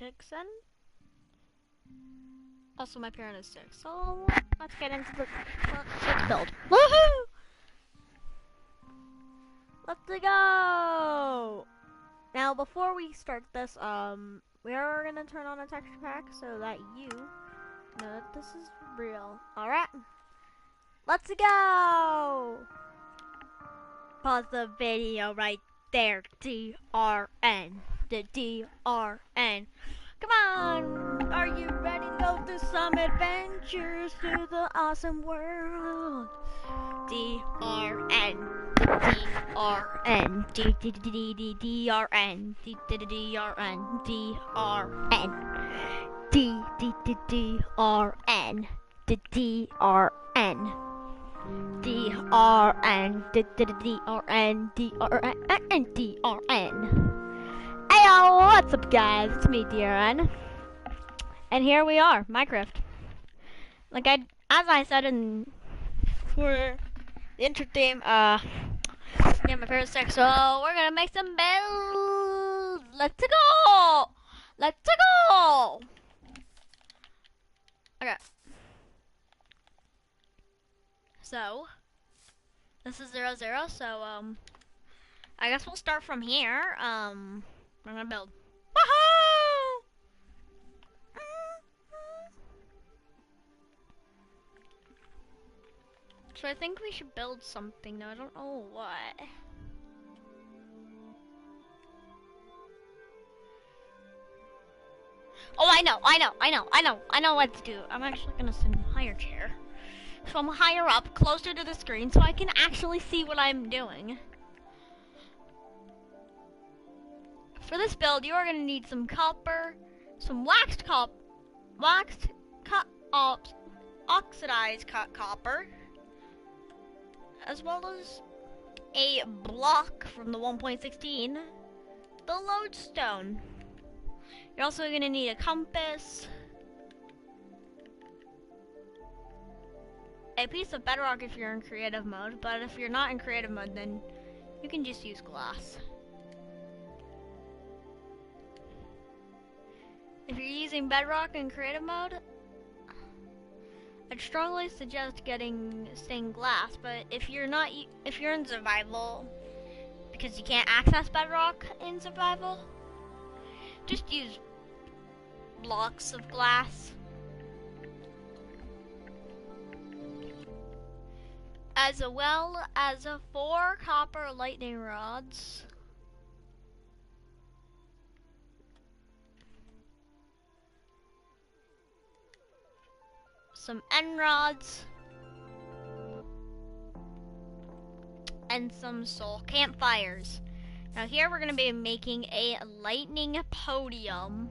kicks in. Also, my parent is sick, so let's get into the build. Woohoo! Let's go! Now, before we start this, we are gonna turn on a texture pack so that you know that this is real. Alright? Let's go! Pause the video right there. DRN. The DRN. Come on! Are you ready to go through some adventures through the awesome world? DRN. DRN. DRN. DRN. DRN. DRN. DRN. DRN, DRN, DRN. Hey, what's up, guys? It's me, DRN, and here we are, Minecraft. Like as I said in for the intro theme, yeah, my favorite sex. So we're gonna make some builds. Let's go. Let's go. Okay. So, this is 0, 0, so, I guess we'll start from here. We're gonna build. Woohoo! So I think we should build something, though I don't know what. Oh, I know what to do. I'm actually gonna send a higher chair. So I'm higher up, closer to the screen, so I can actually see what I'm doing. For this build, you are going to need some copper, some oxidized copper, as well as a block from the 1.16, the lodestone. You're also going to need a compass, a piece of bedrock if you're in creative mode, but if you're not in creative mode, then you can just use glass. If you're using bedrock in creative mode, I'd strongly suggest getting stained glass, but if you're in survival, because you can't access bedrock in survival, just use blocks of glass. As well as 4 copper lightning rods, some end rods, and some soul campfires. Now here we're going to be making a lightning podium.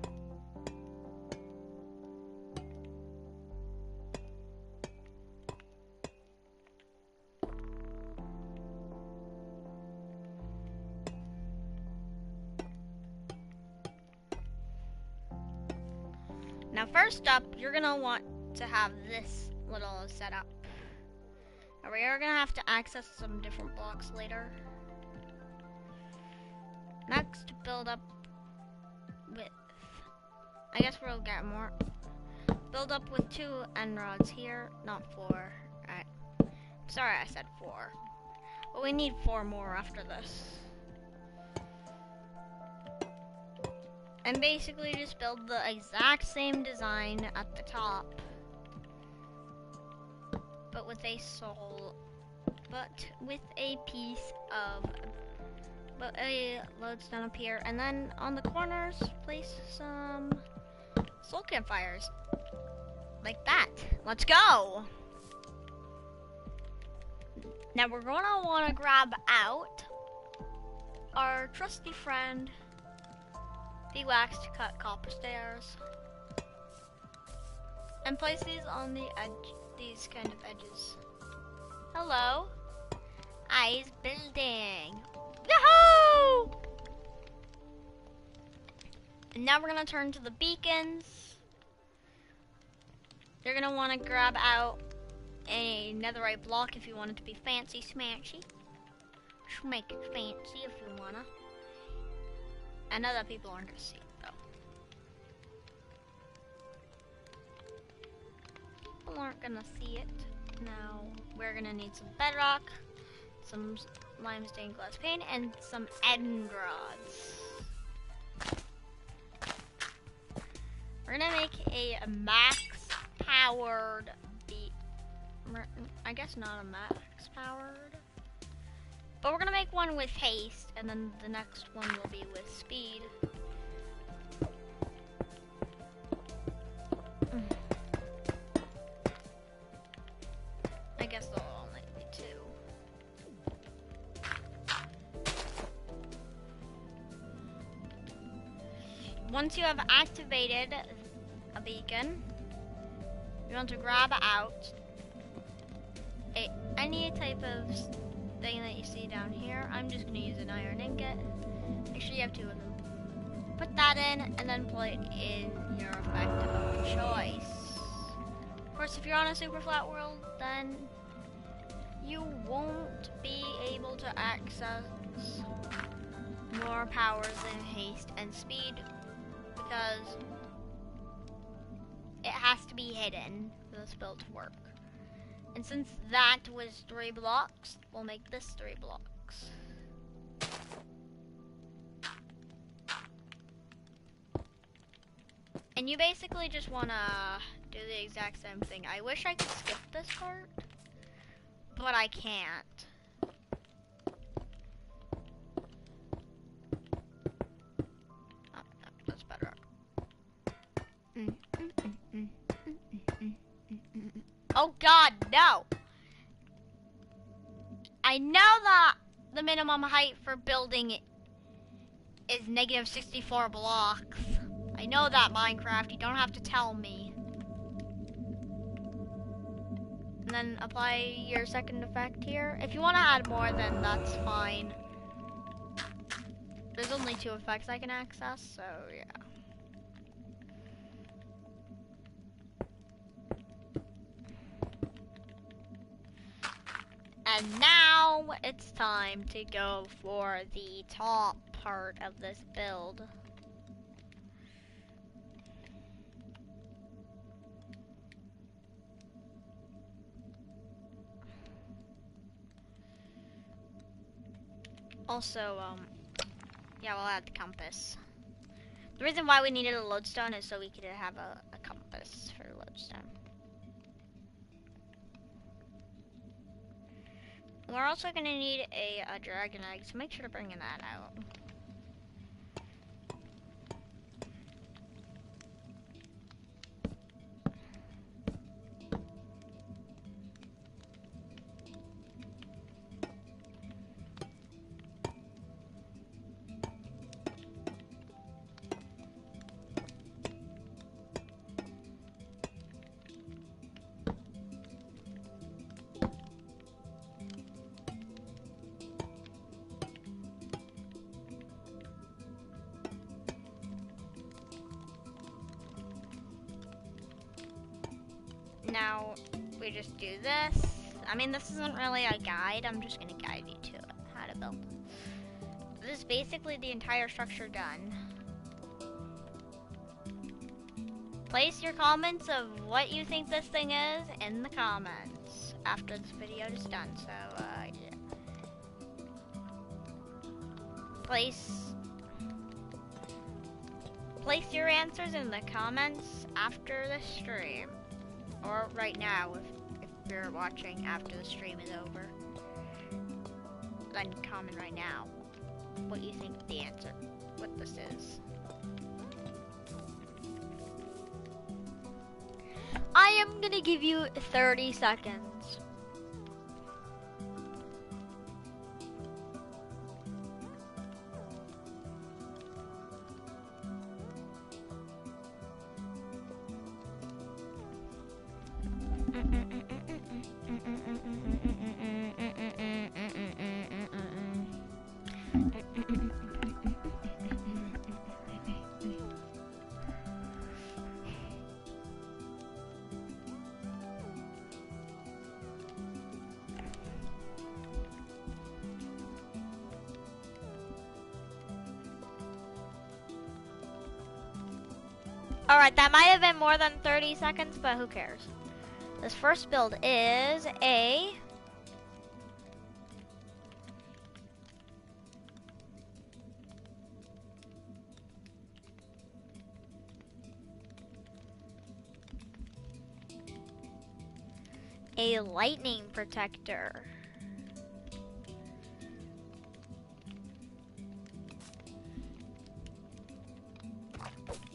Now first up, you're gonna want to have this little setup. Now we are gonna have to access some different blocks later. Next, build up with, I guess we'll get more. Build up with 2 end rods here, not 4. Alright. Sorry I said 4. But we need 4 more after this. And basically just build the exact same design at the top, but with a lodestone up here, and then on the corners place some soul campfires, like that. Let's go. Now we're gonna want to grab out our trusty friend, the waxed cut copper stairs, and place these on the edge, these kind of edges. Hello, I's building. Yahoo! And now we're gonna turn to the beacons. You're gonna want to grab out a netherite block if you want it to be fancy smashy. Just make it fancy if you wanna. I know that people aren't gonna see it though. people aren't gonna see it. Now, we're gonna need some bedrock, some lime stained glass paint, and some end rods. We're gonna make a max powered I guess not a max powered, but we're gonna make one with haste, and then the next one will be with speed. I guess there'll only be two. Once you have activated a beacon, you want to grab out any type of thing that you see down here. I'm just going to use an iron ingot. Make sure you have two of them. Put that in, and then put it in your effect of choice. Of course, if you're on a super flat world, then you won't be able to access more powers than haste and speed, because it has to be hidden for this build to work. And since that was 3 blocks, we'll make this 3 blocks. And you basically just wanna do the exact same thing. I wish I could skip this part, but I can't. Oh, no, that's better. Oh God, no! I know that the minimum height for building is negative 64 blocks. I know that, Minecraft. You don't have to tell me. And then apply your second effect here. If you want to add more, then that's fine. There's only 2 effects I can access, so yeah. And now it's time to go for the top part of this build. Also, yeah, we'll add the compass. The reason why we needed a lodestone is so we could have a compass for the lodestone. We're also going to need a dragon egg, so make sure to bring that out. Now, we just do this. I mean, this isn't really a guide. I'm just going to guide you to it, how to build. This is basically the entire structure done. Place your comments of what you think this thing is in the comments after this video is done. So, yeah. Place your answers in the comments after the stream. Or right now, if you're watching after the stream is over. Then comment right now what you think the answer, what this is. I am gonna give you 30 seconds. Alright, that might have been more than 30 seconds, but who cares? This first build is a lightning protector.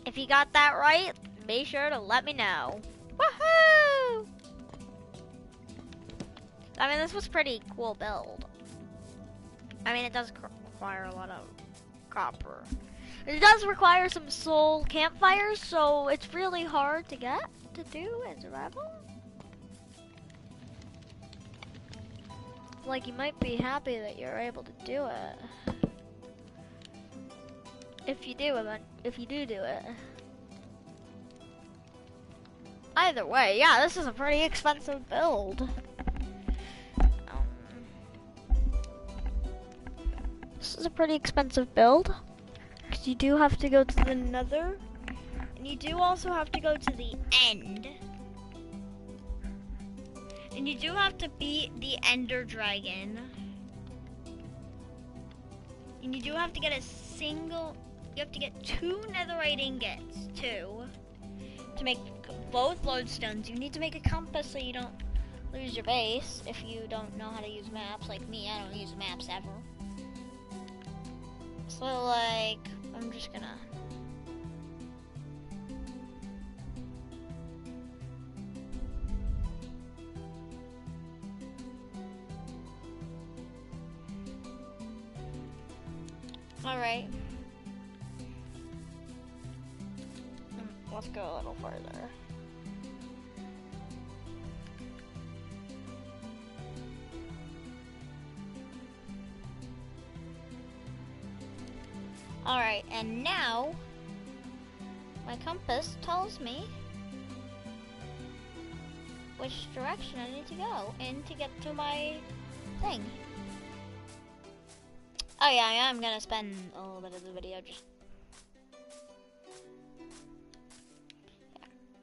If you got that right, be sure to let me know. Woohoo! I mean, this was pretty cool build. I mean, it does require a lot of copper. It does require some soul campfires, so it's really hard to get to do in survival. Like, you might be happy that you're able to do it. If you do it. Either way, yeah, this is a pretty expensive build. This is a pretty expensive build. Because you do have to go to the nether. And you do also have to go to the end. And you do have to beat the Ender Dragon. And you do have to get you have to get 2 netherite ingots, 2, to make both lodestones. You need to make a compass so you don't lose your base if you don't know how to use maps. Like me, I don't use maps ever. So like, I'm just gonna... Alright. Let's go a little further. Alright, and now my compass tells me which direction I need to go and to get to my thing. Oh yeah, I am gonna spend a little bit of the video just...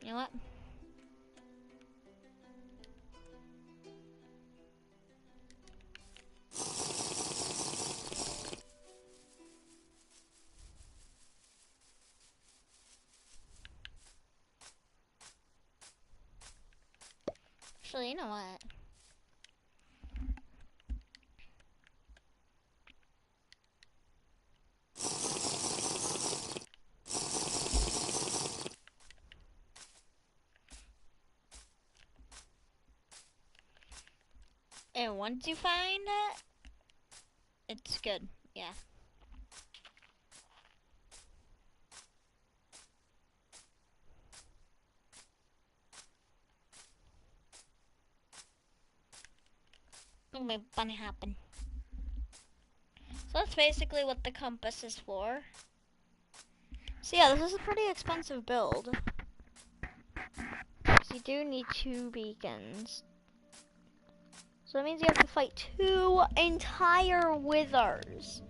You know what? Actually, you know what? And once you find it, it's good, yeah. Something funny happen. So that's basically what the compass is for. So yeah, this is a pretty expensive build. So you do need 2 beacons. So that means you have to fight 2 entire withers.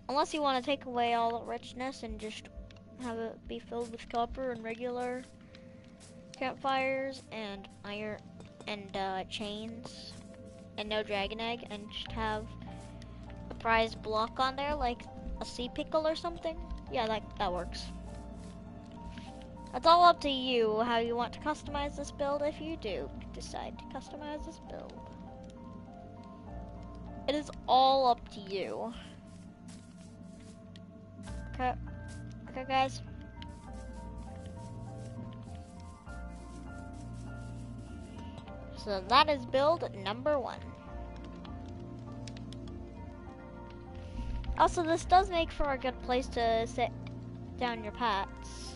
Unless you want to take away all the richness and just have it be filled with copper and regular campfires and iron and chains and no dragon egg, and just have a prize block on there like a sea pickle or something. Yeah, that works. It's all up to you how you want to customize this build if you do decide to customize this build. It is all up to you. Okay, guys. So that is build number 1. Also, this does make for a good place to sit down your pets.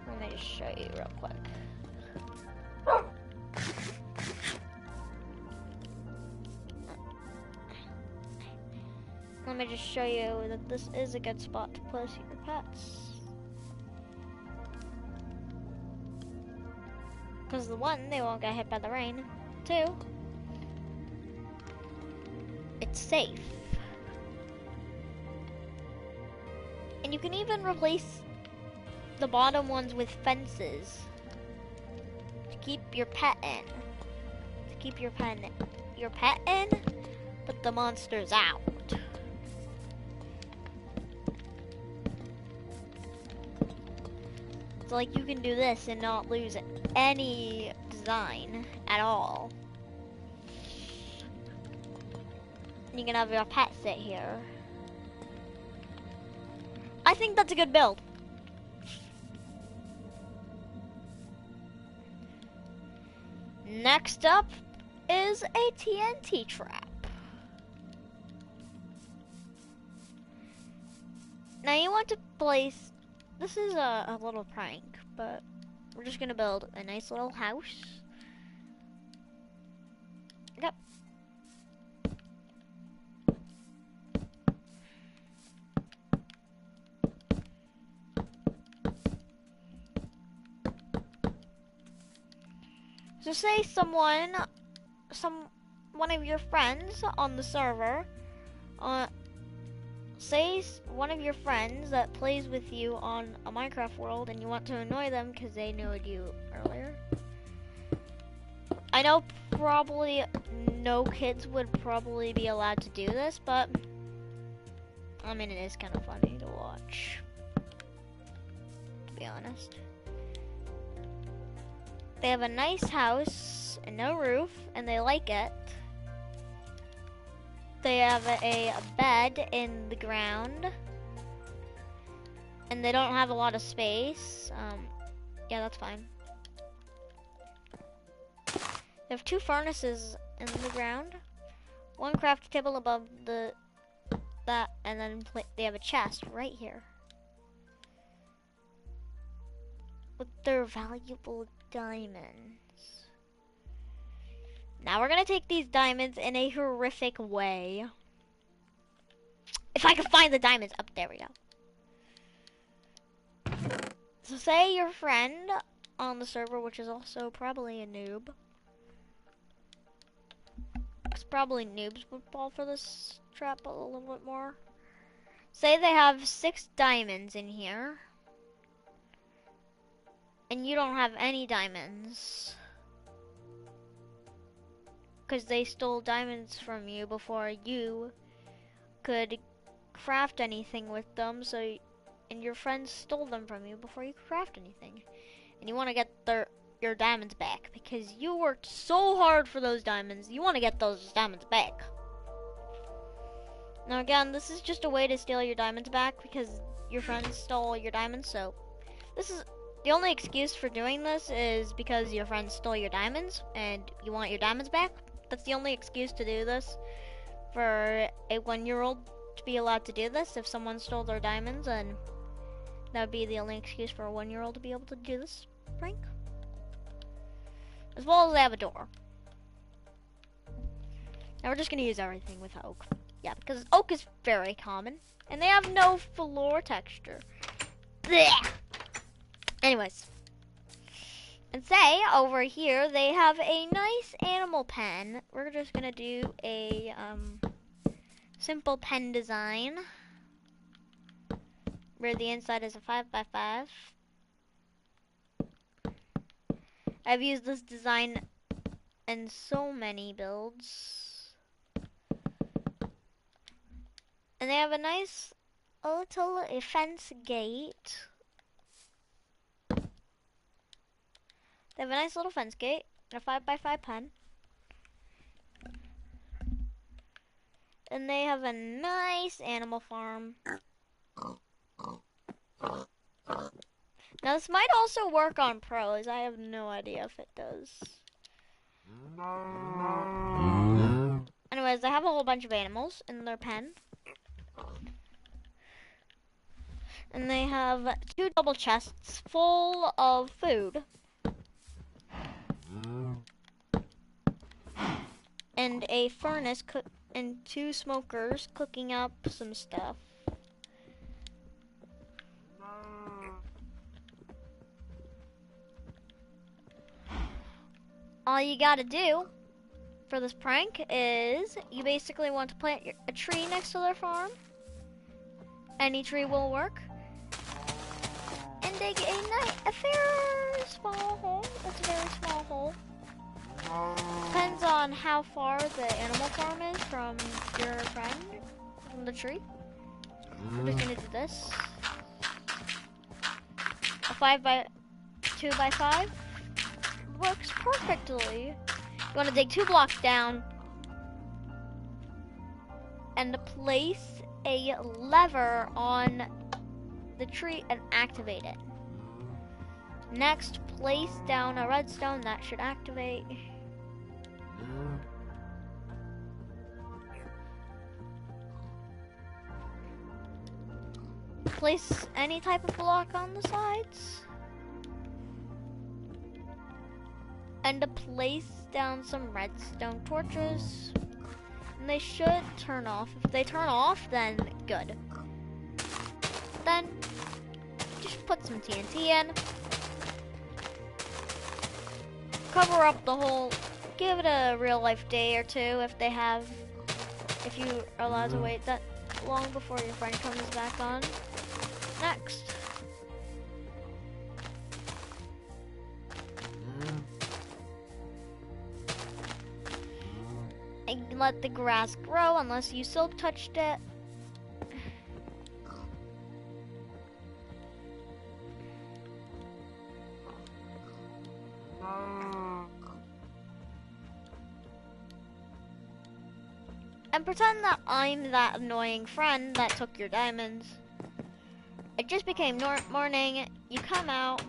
Let me just show you real quick. Let me just show you that this is a good spot to place your pets. Because the 1, they won't get hit by the rain. 2, it's safe. And you can even replace the bottom ones with fences. keep your pet in. To keep your pet in, but the monster's out. So like you can do this and not lose any design at all. You can have your pet sit here. I think that's a good build. Next up is a TNT trap. Now you want to place, this is a little prank, but we're just gonna build a nice little house. Yep. So say one of your friends on the server, say one of your friends that plays with you on a Minecraft world and you want to annoy them because they annoyed you earlier. I know probably no kids would probably be allowed to do this, but I mean it is kind of funny to watch, to be honest. They have a nice house and no roof, and they like it. They have a bed in the ground, and they don't have a lot of space. Yeah, that's fine. They have 2 furnaces in the ground, 1 crafting table above that, and then they have a chest right here with their valuable diamonds. Now we're gonna take these diamonds in a horrific way. If I can find the diamonds, up there we go. So say your friend on the server, which is also probably a noob, because probably noobs would fall for this trap a little bit more. Say they have 6 diamonds in here, and you don't have any diamonds, because they stole diamonds from you before you could craft anything with them. So, and your friends stole them from you before you could craft anything, and you want to get your diamonds back because you worked so hard for those diamonds. You want to get those diamonds back. Now again, this is just a way to steal your diamonds back because your friends stole your diamonds. So this is the only excuse for doing this is because your friends stole your diamonds and you want your diamonds back. That's the only excuse to do this for a 1-year-old to be allowed to do this. If someone stole their diamonds, and that would be the only excuse for a 1-year-old to be able to do this prank. As well as they have a door. Now we're just gonna use everything with oak. Yeah, because oak is very common and they have no floor texture. Blech. Anyways. And say over here they have a nice animal pen. We're just gonna do a simple pen design where the inside is a 5x5. I've used this design in so many builds. And they have a nice little fence gate. They have a nice little fence gate and a 5x5 pen. And they have a nice animal farm. Now this might also work on pros. I have no idea if it does. Anyways, they have a whole bunch of animals in their pen. And they have 2 double chests full of food. And a furnace and 2 smokers cooking up some stuff. All you gotta do for this prank is you basically want to plant a tree next to their farm. Any tree will work. And dig a very small hole. It's a very small hole. on how far the animal farm is from your friend, from the tree. We're just gonna do this. A 2x5 works perfectly. You wanna dig 2 blocks down and place a lever on the tree and activate it. Next, place down a redstone that should activate. Place any type of block on the sides. And to place down some redstone torches. And they should turn off. If they turn off, then good. Then, just put some TNT in. Cover up the whole, give it a real life day or two if you are allowed to wait that long before your friend comes back on. Next. And let the grass grow unless you silk touched it. And pretend that I'm that annoying friend that took your diamonds. It just became morning, you come out,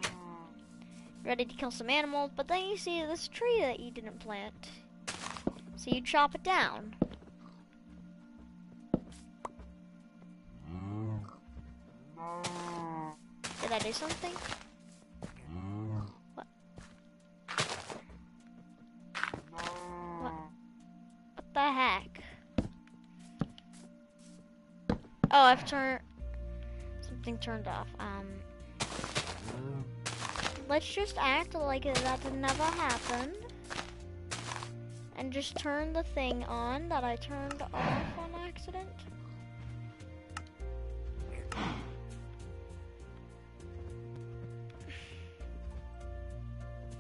ready to kill some animals, but then you see this tree that you didn't plant. So you chop it down. Did I do something? What? What the heck? Oh, I've turned something turned off. Let's just act like that never happened. And just turn the thing on that I turned off on accident.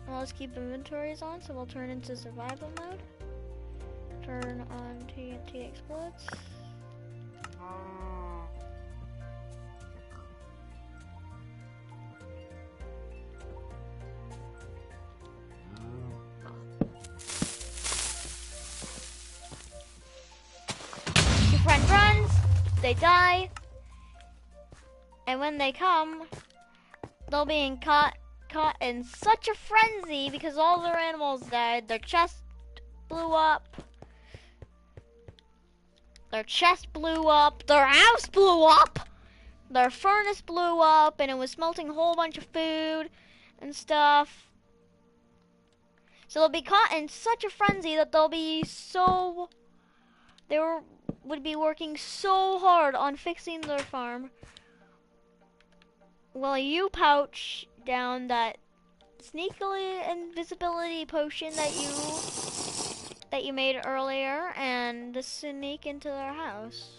Well, let's keep inventories on, so we'll turn into survival mode. Turn on TNT explodes. Friend runs, they die, and when they come, they'll be caught in such a frenzy because all their animals died. Their chest blew up, their house blew up, their furnace blew up, and it was smelting a whole bunch of food and stuff. So they'll be caught in such a frenzy that would be working so hard on fixing their farm while you pouch down that sneakily invisibility potion that you made earlier and sneak into their house.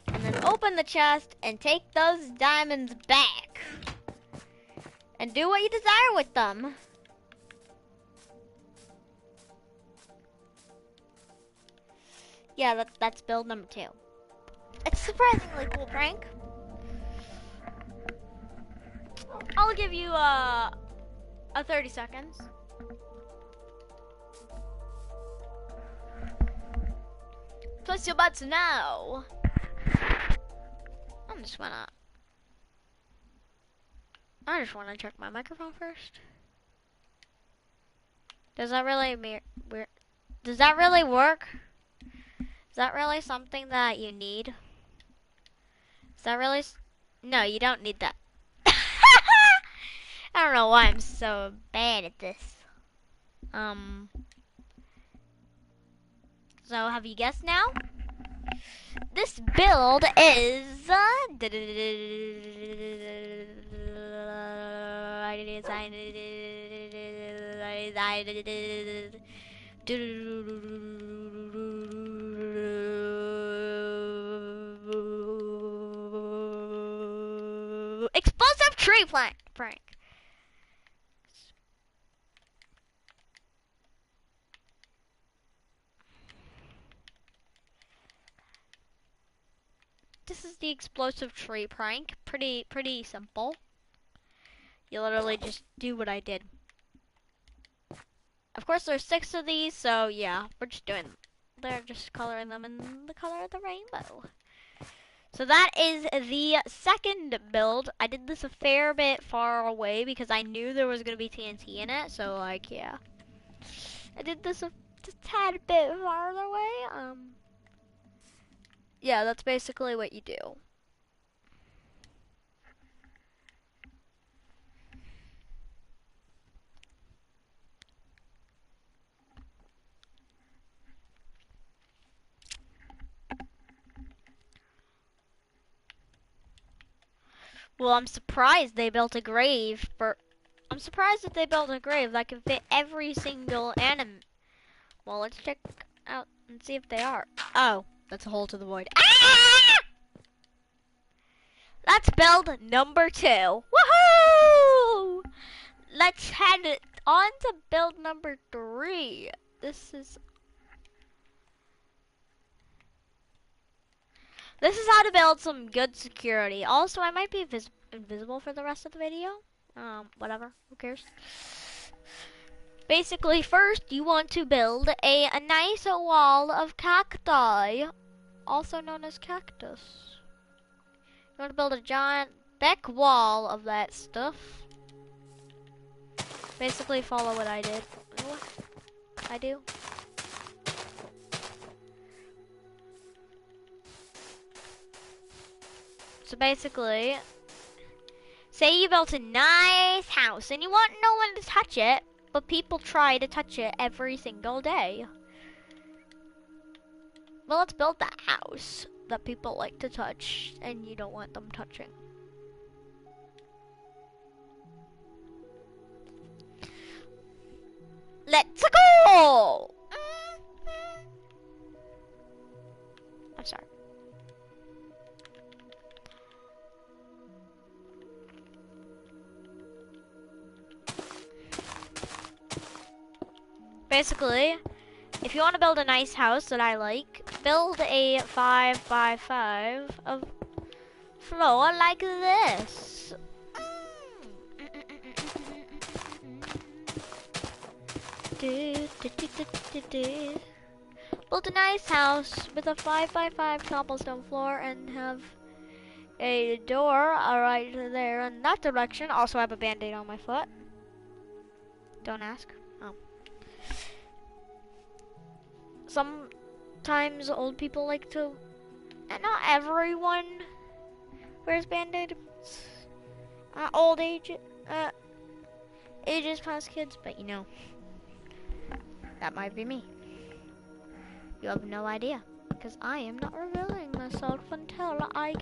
And then open the chest and take those diamonds back. And do what you desire with them. Yeah, that's build number 2. It's a surprisingly cool prank. I'll give you a 30 seconds. Place your bets now. I just wanna check my microphone first. Does that really work? Is that really something that you need? Is that really? No, you don't need that. I don't know why I'm so bad at this. So have you guessed now? This build is explosive tree prank. this is the explosive tree prank. Pretty simple. You literally just do what I did. Of course, there's 6 of these, so yeah, we're just doing. They're just coloring them in the color of the rainbow. So that is the second build. I did this a fair bit far away because I knew there was gonna be TNT in it. So like, yeah, I did this a tad bit farther away. Yeah, that's basically what you do. Well, I'm surprised they built a grave for. I'm surprised that they built a grave that can fit every single anim. Well, let's check out and see if they are. Oh, that's a hole to the void. Ah! That's build number 2. Woohoo! Let's head on to build number 3. This is how to build some good security. Also, I might be invisible for the rest of the video. Whatever. Who cares? Basically, first you want to build a nice wall of cacti, also known as cactus. You want to build a giant thick wall of that stuff. Basically, follow what I did. What I do. So basically, say you built a nice house and you want no one to touch it, but people try to touch it every single day. Well, let's build that house that people like to touch and you don't want them touching. Let's go! I'm sorry. Basically, if you want to build a nice house that I like, build a 5x5 of floor like this. Build a nice house with a 5x5 cobblestone floor and have a door right there in that direction. Also have a band-aid on my foot. Don't ask. Oh. Sometimes old people like to, and not everyone wears band-aids. Old age, ages past kids, but you know, that might be me. You have no idea, because I am not revealing myself until I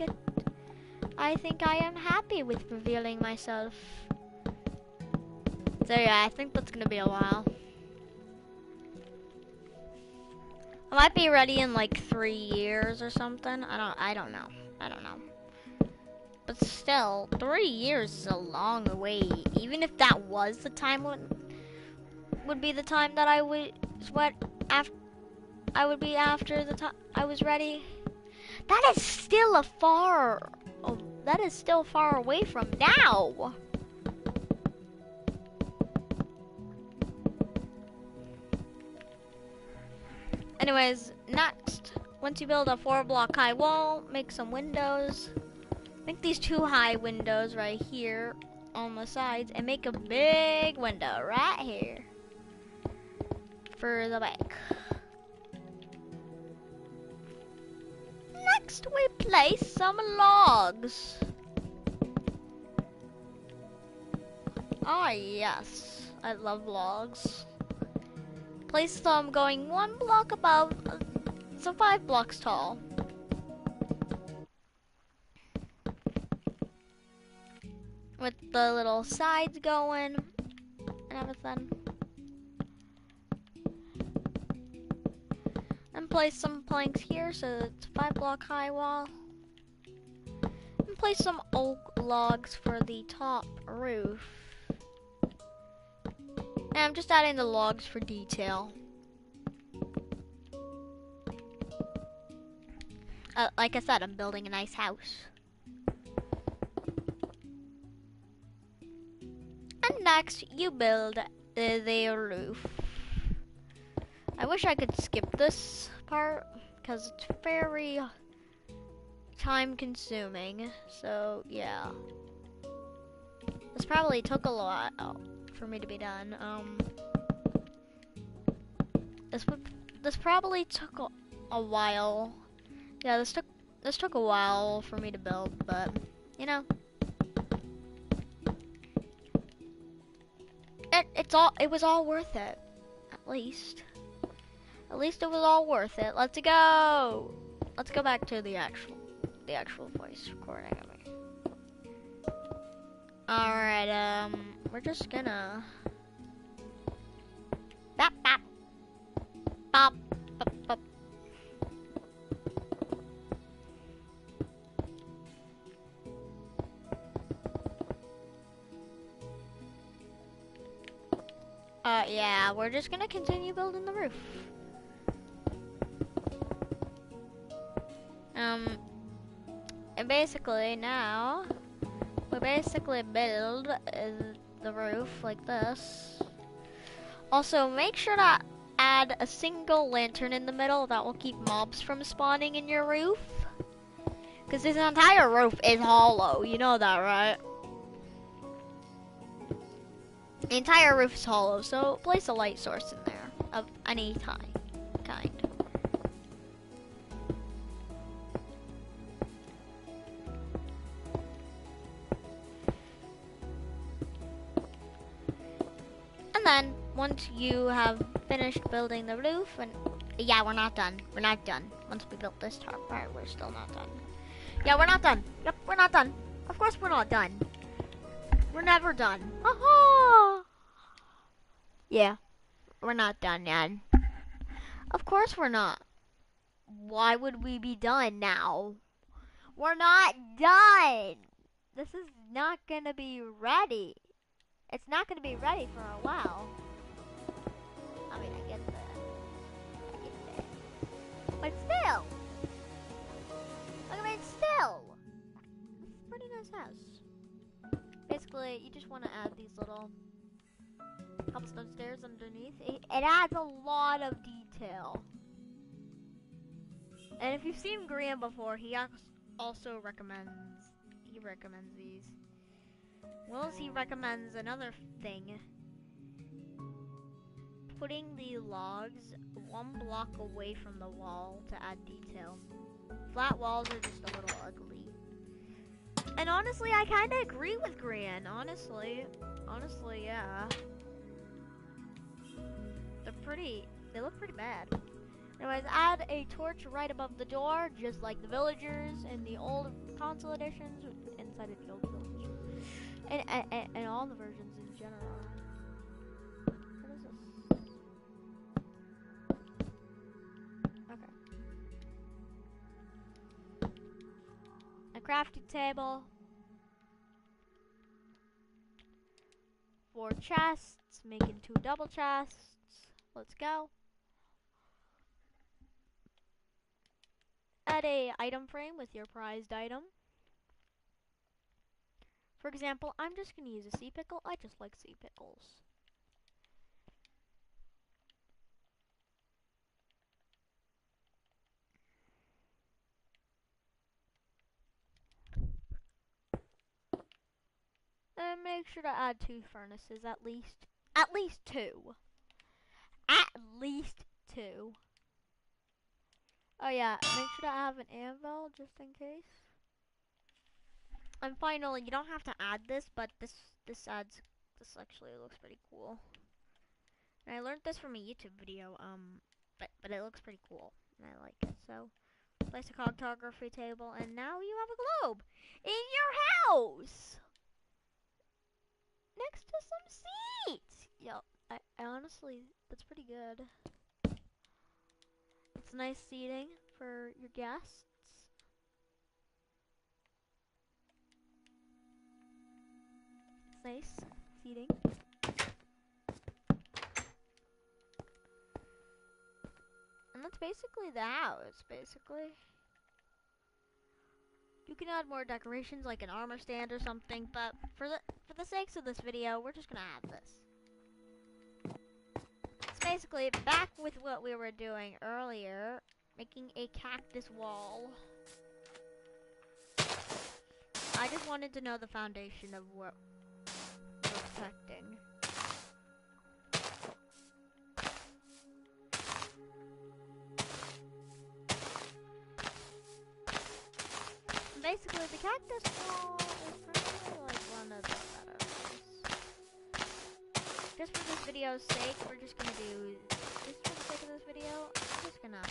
think I am happy with revealing myself. So yeah, I think that's gonna be a while. I might be ready in like 3 years or something. I don't know. But still, 3 years is a long wait. Even if that was the time would be the time that I would be after the time I was ready. That is still far away from now. Anyways, next, once you build a 4-block high wall, make some windows. Make these 2 high windows right here on the sides and make a big window right here for the back. Next, we place some logs. Ah, yes, I love logs. Place them going 1 block above, so 5 blocks tall. With the little sides going and everything. And place some planks here so it's a 5-block high wall. And place some oak logs for the top roof. And I'm just adding the logs for detail. Like I said, I'm building a nice house. And next, you build the roof. I wish I could skip this part because it's very time consuming. So yeah, this probably took a lot for me to be done. This probably took a while. Yeah, this took a while for me to build, but you know, it was all worth it. At least it was all worth it. Let's go. Let's go back to the actual voice recording of me. All right, we're just gonna bop bop bop bop bop. Yeah, we're just gonna continue building the roof. And basically now, we basically build the roof like this. Also, make sure to add a single lantern in the middle that will keep mobs from spawning in your roof. Because this entire roof is hollow, you know that, right? The entire roof is hollow, so place a light source in there of any kind. And then, once you have finished building the roof, and yeah, we're not done. We're not done. Once we built this top part, we're still not done. Yeah, we're not done. Yep, we're not done. Of course we're not done. We're never done. Haha! Yeah, we're not done yet. Of course we're not. Why would we be done now? We're not done! This is not gonna be ready. It's not gonna be ready for a while. I mean, I get that. But still! I mean, still! This is a pretty nice house. Basically, you just want to add these little cobblestone stairs underneath. It adds a lot of detail. And if you've seen Graham before, he also recommends these. Willis, he recommends another thing. Putting the logs 1 block away from the wall to add detail. Flat walls are just a little ugly. And honestly, I kind of agree with Gran. Honestly, yeah. They look pretty bad. Anyways, add a torch right above the door, just like the villagers in the old console editions, inside of the old village. And all the versions in general. What is this? Okay. A crafting table. 4 chests, making 2 double chests. Let's go. Add a item frame with your prized item. For example, I'm just going to use a sea pickle. I just like sea pickles. And make sure to add 2 furnaces at least. At least 2. At least 2. Oh yeah, make sure to have an anvil just in case. And finally, you don't have to add this, but this actually looks pretty cool. And I learned this from a YouTube video, but it looks pretty cool, and I like it. So, place a cartography table, and now you have a globe in your house next to some seats. Yo, I honestly, that's pretty good. It's nice seating for your guests. It's nice seating. And that's basically the house, basically. You can add more decorations like an armor stand or something, but for the sakes of this video, we're just gonna add this. It's basically back with what we were doing earlier, making a cactus wall. I just wanted to know the foundation of what we're protecting. Basically, the cactus wall is probably like one of the better ones. Just for this video's sake, we're just gonna do, just for the sake of this video, I'm just gonna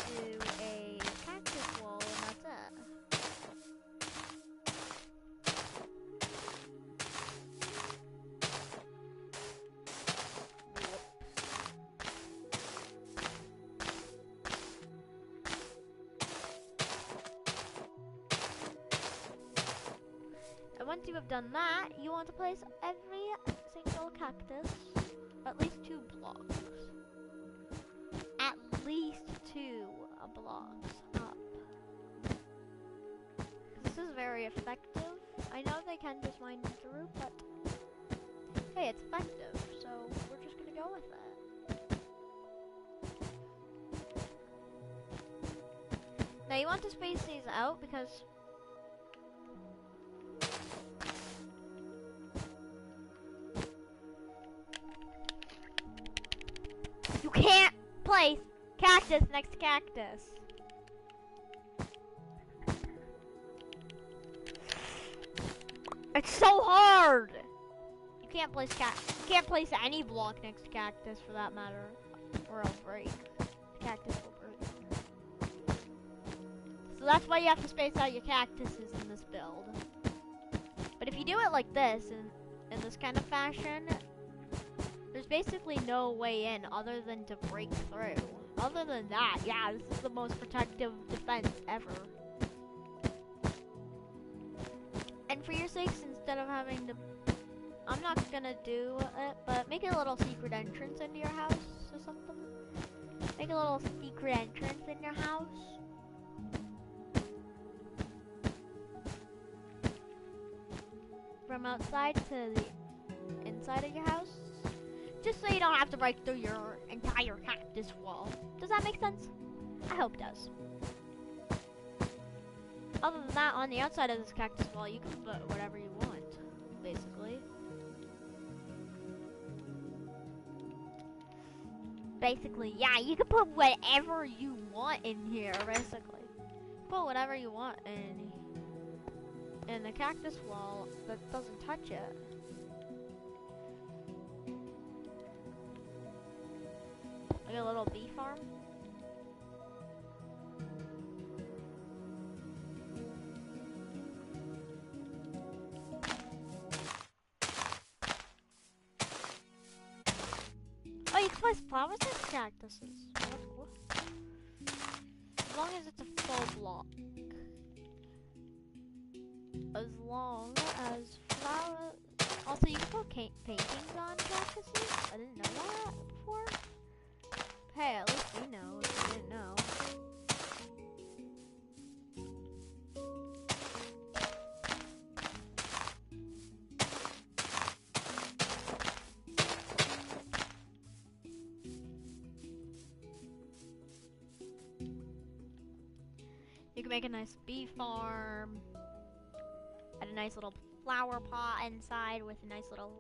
do a cactus wall and that's it. And once you have done that, you want to place every single cactus at least 2 blocks. At least 2 blocks up. This is very effective. I know they can just mine through, but hey, it's effective, so we're just gonna go with it. Now you want to space these out because you can't place cactus next to cactus. It's so hard. You can't place any block next to cactus for that matter, or it'll break. The cactus will break. So that's why you have to space out your cactuses in this build. But if you do it like this, in this kind of fashion, there's basically no way in other than to break through. Other than that, yeah, this is the most protective defense ever. And for your sakes, instead of having to, I'm not gonna do it, but make a little secret entrance into your house or something. Make a little secret entrance in your house. From outside to the inside of your house. Just so you don't have to break through your entire cactus wall. Does that make sense? I hope it does. Other than that, on the outside of this cactus wall, you can put whatever you want, basically. Basically, yeah, you can put whatever you want in here, basically. Put whatever you want in the cactus wall that doesn't touch it. Like a little bee farm. Oh, you can place flowers next to cactuses. Oh, that's cool. As long as it's a full block. As long as flowers. Also, you can put paintings on cactuses. I didn't know that before. Hey, at least you know if you didn't know. You can make a nice bee farm. Add a nice little flower pot inside with a nice little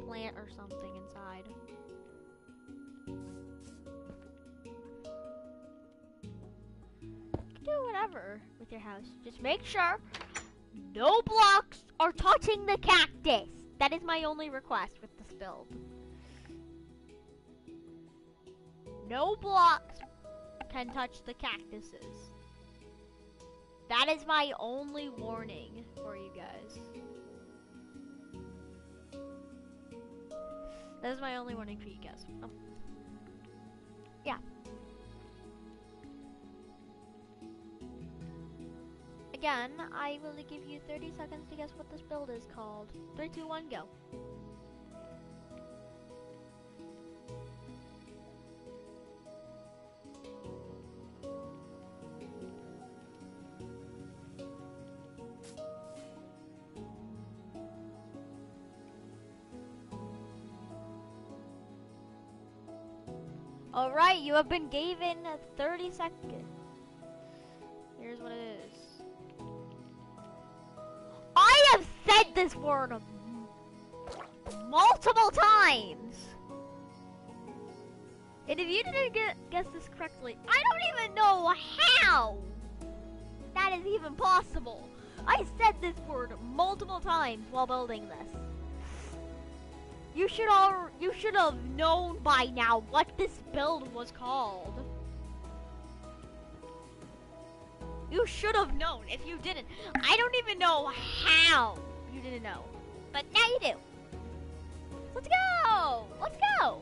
plant or something inside. You can do whatever with your house. Just make sure no blocks are touching the cactus. That is my only request with this build. No blocks can touch the cactuses. That is my only warning for you guys. That is my only warning for you guys. Yeah. Again, I will give you 30 seconds to guess what this build is called. 3, 2, 1, go. Alright, you have been given 30 seconds. Here's what it is. I have said this word multiple times. And if you didn't guess this correctly, I don't even know how that is even possible. I said this word multiple times while building this. You should have known by now what this build was called. You should have known. If you didn't, I don't even know how you didn't know. But now you do. Let's go! Let's go!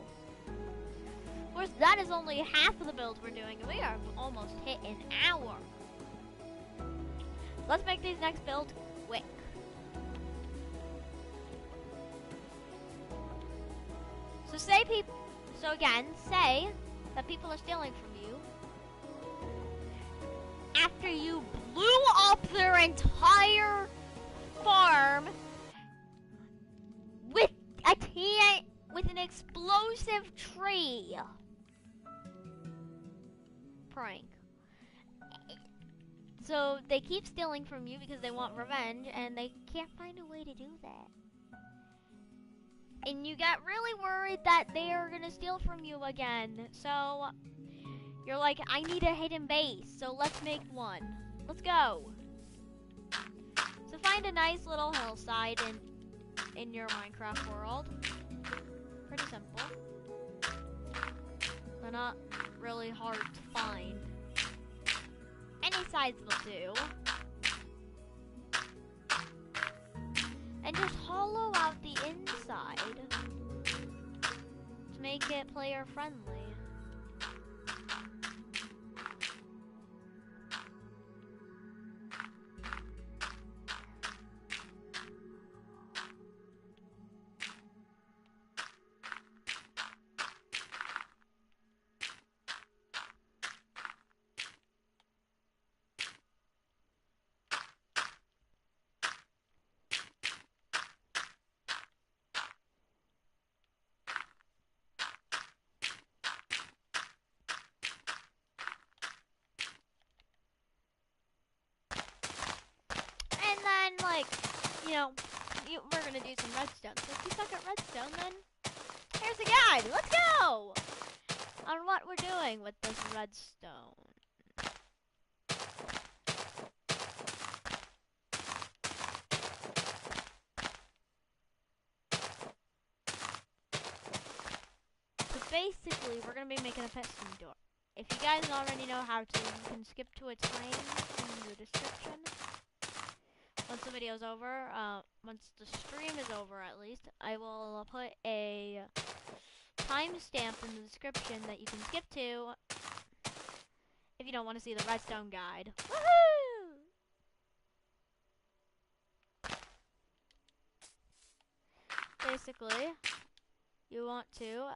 Of course, that is only half of the build we're doing, and we are almost hit an hour. Let's make these next builds quick. So say that people are stealing from you after you blew up their entire farm with with an explosive tree. Prank. So they keep stealing from you because they want revenge, and they can't find a way to do that. And you get really worried that they are gonna steal from you again. So you're like, I need a hidden base, so let's make one. Let's go. So find a nice little hillside in your Minecraft world. Pretty simple. They're not really hard to find. Any size will do. And just hollow out the inside to make it player friendly. Like, we're gonna do some redstone. So if you suck at redstone, then here's a guide. Let's go on what we're doing with this redstone. So basically, we're gonna be making a piston door. If you guys already know how to, you can skip to a time in the description. Once the video's over, once the stream is over at least, I will put a timestamp in the description that you can skip to if you don't want to see the redstone guide. Woohoo! Basically, you want to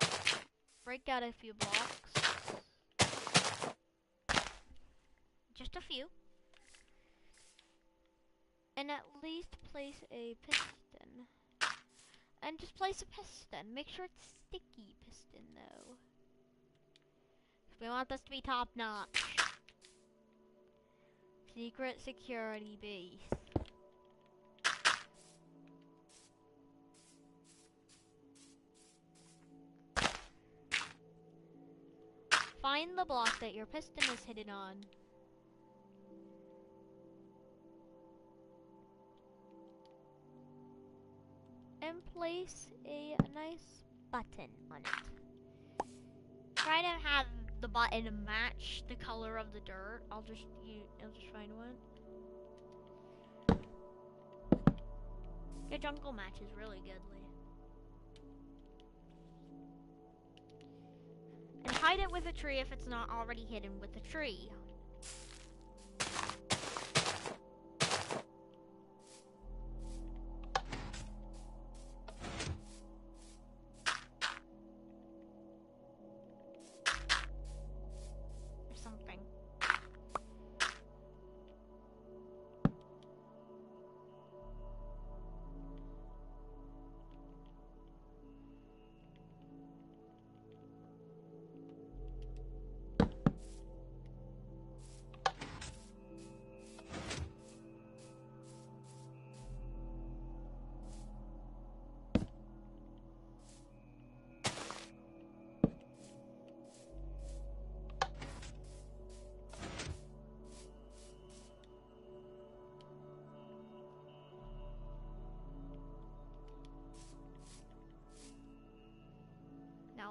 break out a few blocks. Just a few. And at least place a piston. And just place a piston. Make sure it's sticky piston though. We want this to be top notch. Secret security base. Find the block that your piston is hidden on. And place a nice button on it. Try to have the button match the color of the dirt. I'll just find one. Your jungle matches really goodly. And hide it with a tree if it's not already hidden with a tree.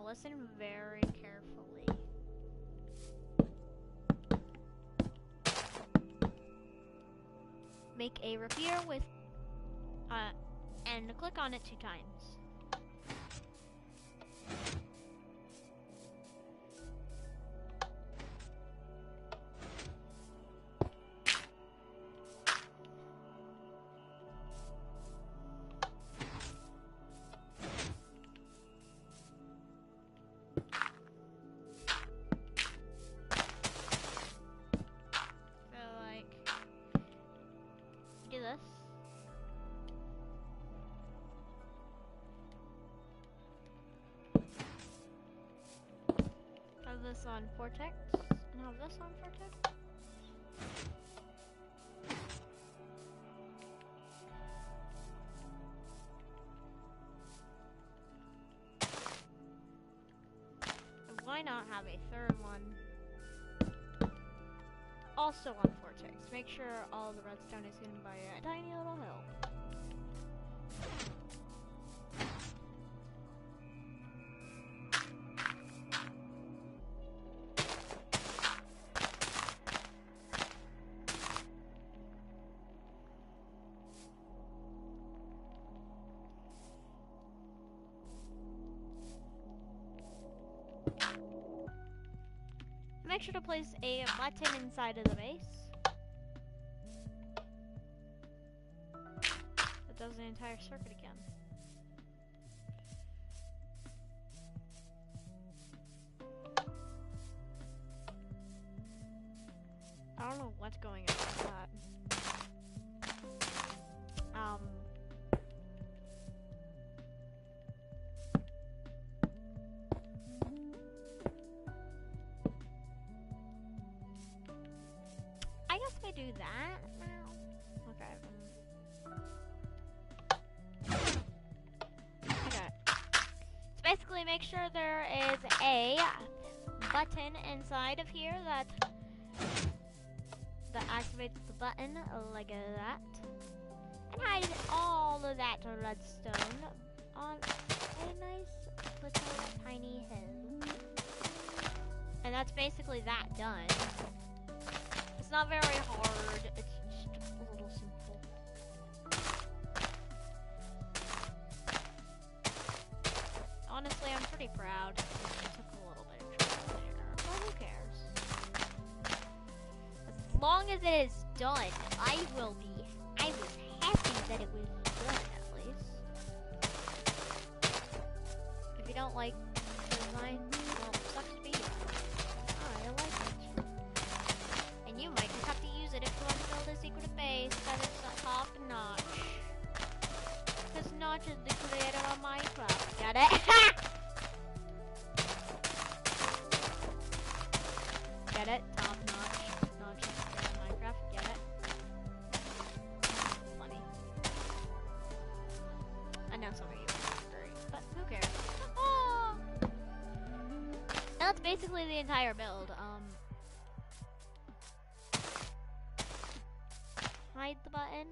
Now listen very carefully. Make a repeater with, and click on it 2 times. Do this. Have this on Vortex, and have this on Vortex. And why not have a third one also on Vortex? Make sure all the redstone is hidden by a tiny little hill. Make sure to place a button inside of the base. That does the entire circuit again. I don't know what's going on with that. I guess we do that now. Okay. Okay. So basically make sure there is a button inside of here that activates the button like that. And hide all of that redstone on a nice little tiny hill. And that's basically that done. It's not very hard, it's just a little simple. Honestly, I'm pretty proud. It took a little bit of trouble there, but who cares? As long as it is done, I was happy that it was done at least. If you don't like the design, well, sucks to be you. I like it. And you might just have to use it if you want to build a secret base that is top notch. Because Notch is the creator of Minecraft. Get it? Get it? Top notch. Notch is the creator of Minecraft. Get it? Funny. I know some of you are angry, but who cares? Oh! And that's basically the entire build. Hide the button.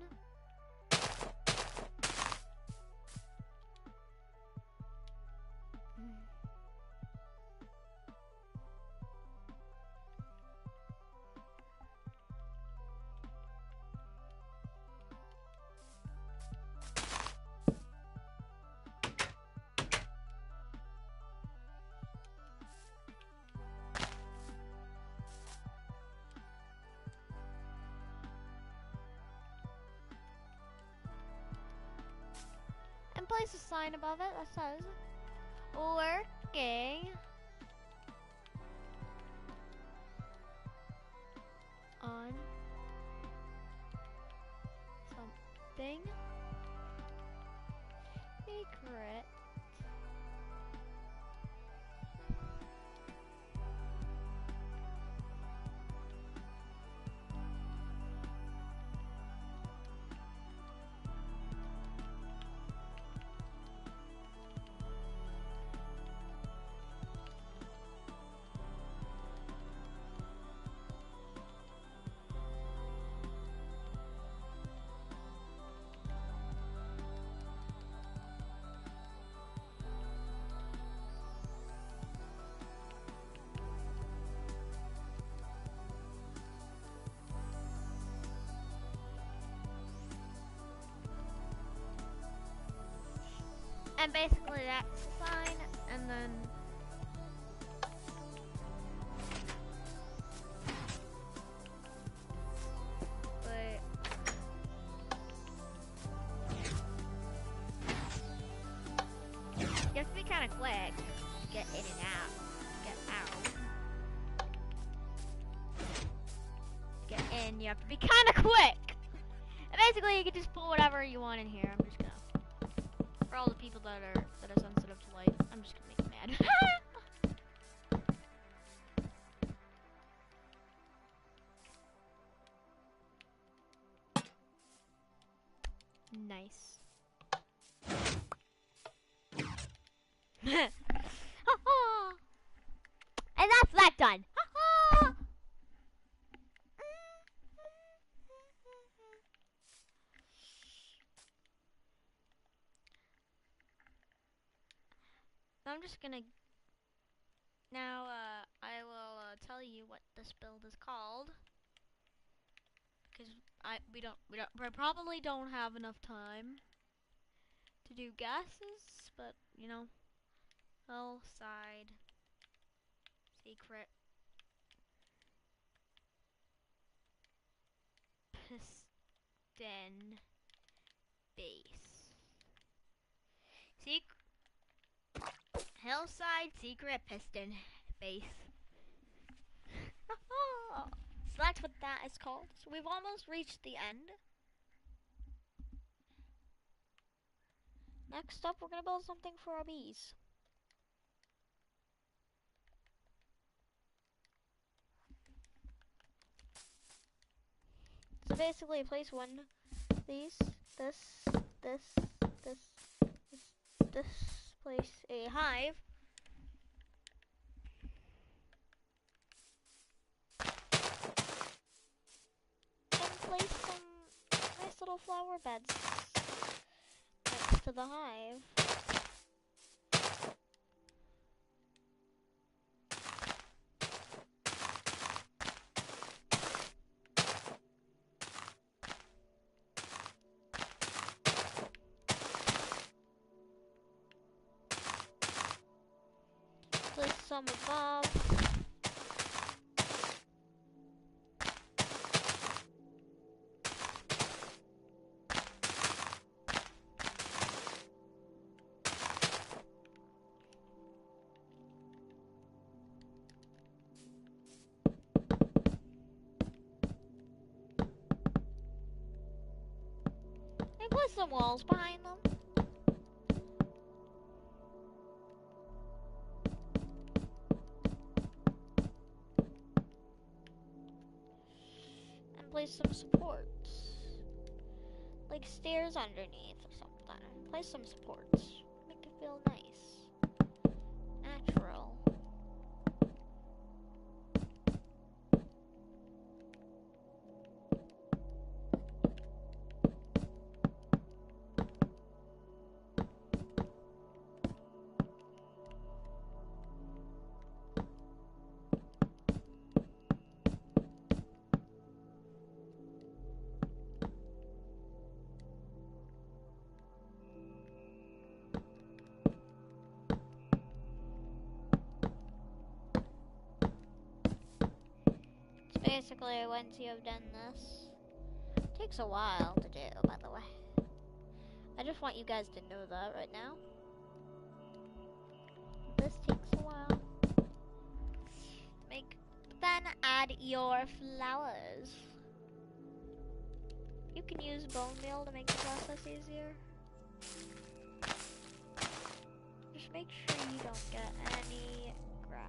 And place a sign above it that says working on something secret. And basically that's fine. And then wait. You have to be kind of quick. Get in and out. Get out. Get in. You have to be kind of quick. And basically, you can just pull whatever you want in here. I'm just gonna. For all the people that are sensitive to light, I'm just gonna make them mad. Nice. And that's that done. I'm just gonna now. I will tell you what this build is called because we probably don't have enough time to do gases, but you know, hillside secret piston base. Hillside secret piston base. So that's what that is called. So we've almost reached the end. Next up, we're gonna build something for our bees. So basically, place one, these, this, place a hive. And place some nice little flower beds next to the hive. Place some above. And put some walls behind them. And place some supports. Like stairs underneath or something. Place some supports. Make it feel nice. Natural. Basically, once you have done this, it takes a while to do, by the way. I just want you guys to know that right now. This takes a while. Then add your flowers. You can use bone meal to make the process easier. Just make sure you don't get any grass.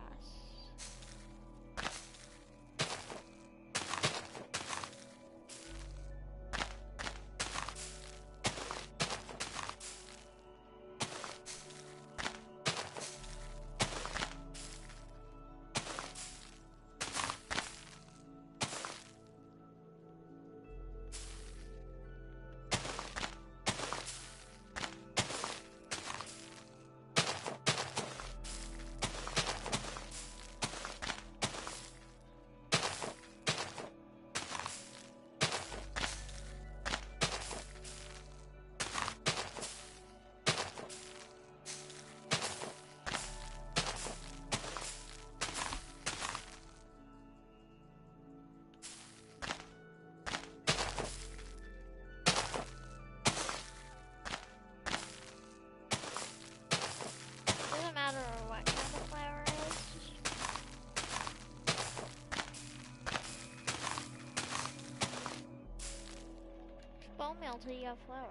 until you have flowers.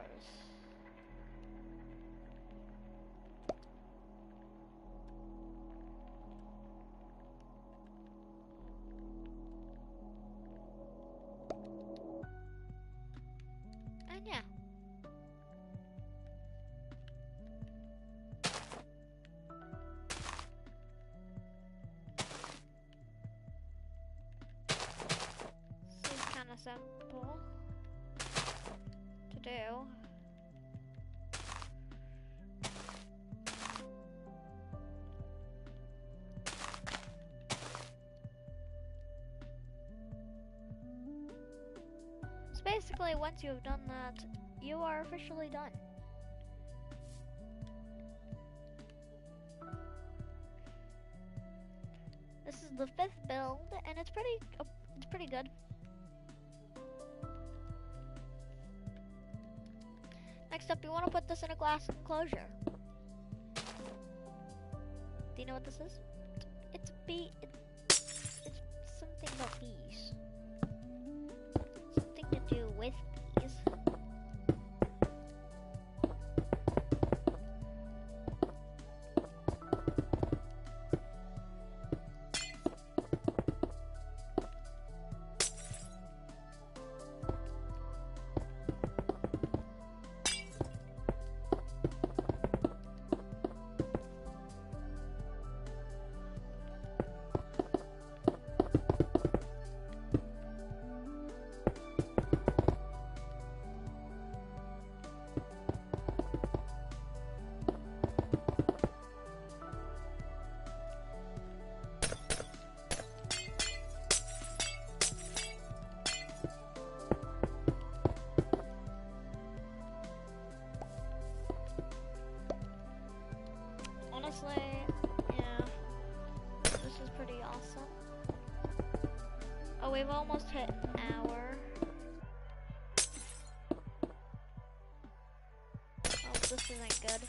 And yeah. Seems kind of simple to do. So basically, once you have done that, you are officially done. This is the 5th build, and it's pretty good. Next up, you want to put this in a glass enclosure. Do you know what this is? It's a bee. It's something about bees. Something to do with bees. Honestly, yeah, this is pretty awesome. Oh, we've almost hit an hour. Oh, this isn't good.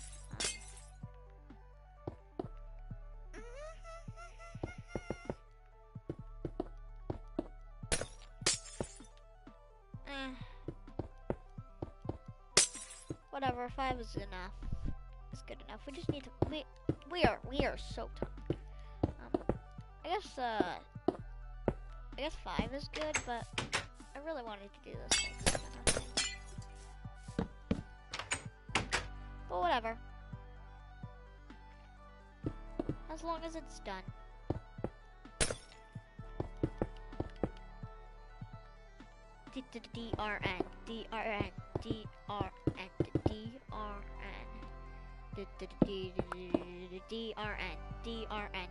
Whatever, 5 is enough. It's good enough. We just need to. We are so tired. I guess 5 is good, but I really wanted to do this 6 kind of thing. But whatever. As long as it's done. DRN, DRN, DRN, DRN, DRN.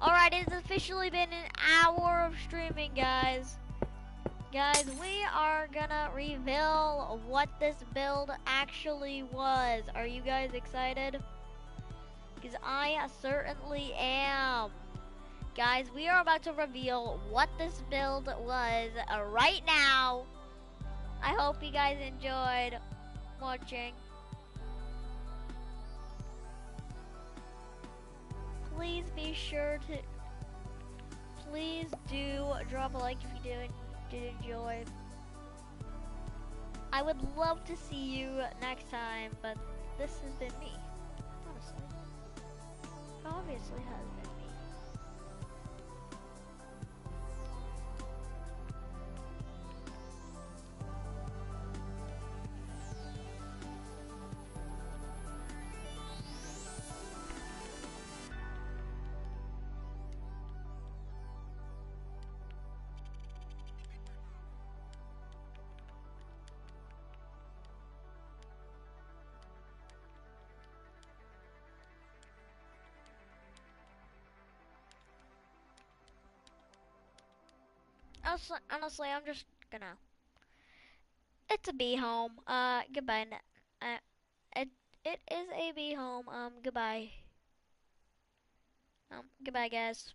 Alright, it's officially been an hour of streaming, guys. Guys, we are gonna reveal what this build actually was. Are you guys excited? Because I certainly am. Guys, we are about to reveal what this build was right now. I hope you guys enjoyed watching. Please be sure to, please do drop a like if you did enjoy. I would love to see you next time, but this has been me, honestly. Obviously has been. Honestly, I'm just gonna. It's a bee home. Goodbye. It it is a bee home. Goodbye. Goodbye, guys.